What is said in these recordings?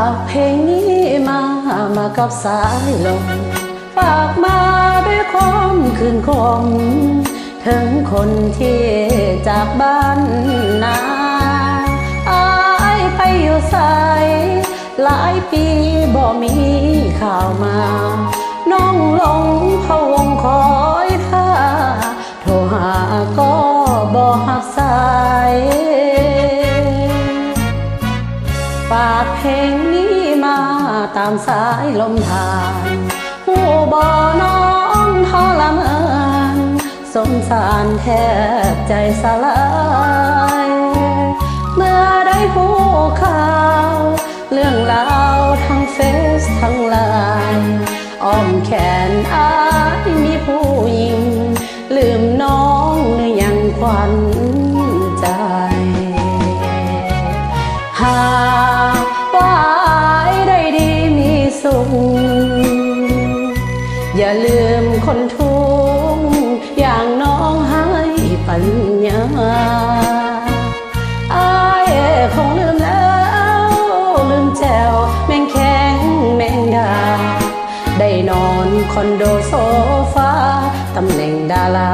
ากเพลงนี้มากับสายลมฝากมาด้วยความคืนคมถึงคนที่จากบ้านนาอายไปอยู่ไสหลายปีบ่มีข่าวมาน้องหลงพะวงคอยท่าโทรหาก็บ่รับสายฝากเพลงนี้มาตามสายลมผ่านหูบ่น้องทรมานสงสารแทบใจสลายเมื่อได้หูข่าวเรื่องราวทั้งเฟซทั้งไลน์อ้อมแขนอายมีผู้หญิงลืมน้องหรือยังขวัญใจหากว่าได้ดีมีสุขอย่าลืมคนทุกข์อย่างน้องให้ปัญญาอายคงลืมแล้วลืมแจวแมงแข็งแมงดาได้นอนคอนโดโซฟาตำแหน่งดารา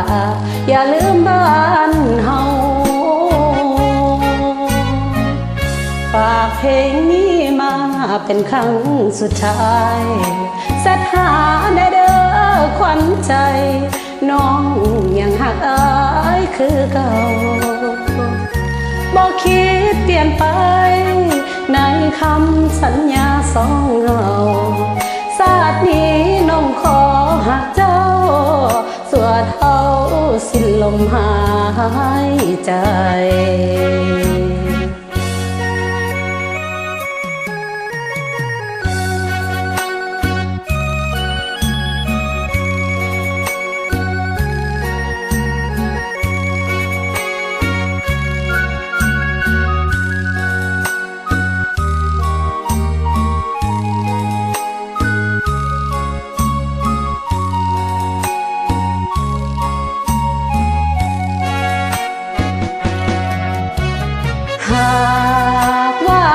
อย่าลืมบ้านเฮาฝากเพลงนี้มาเป็นครั้งสุดท้ายสัทหาได้เด้อขวัญใจน้องยังหักอายคือเก่าบอกคิดเปลี่ยนไปในคำสัญญาสองเราชาตินี้น้องขอหักเจ้าสวดเฮาสิ้นลมหายใจหากว่า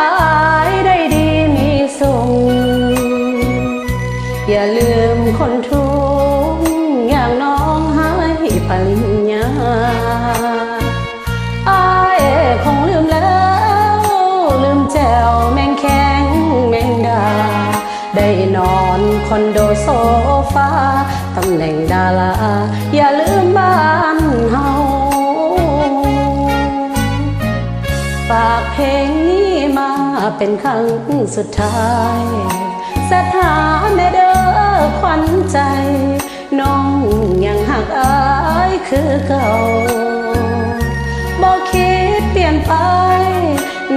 ได้ดีมีสุขอย่าลืมคนทุกข์อย่างน้องให้ปริญญาอายคงลืมแล้วลืมแจวแมงแข็งแมงดาได้นอนคอนโดโซฟาตำแหน่งดาราอย่าลืมบ้านเฮาฝากเพลงนี้มาเป็นครั้งสุดท้ายสถานเด้อขวัญใจน้องยังหักอายคือเก่าบอกคิดเปลี่ยนไป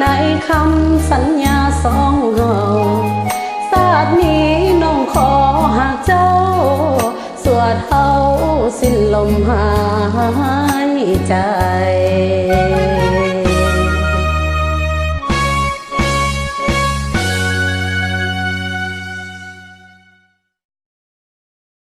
ในคำสัญญาสองเราชาตินี้น้องขอหักเจ้าสวดเฮาสิ้นลมหายใจ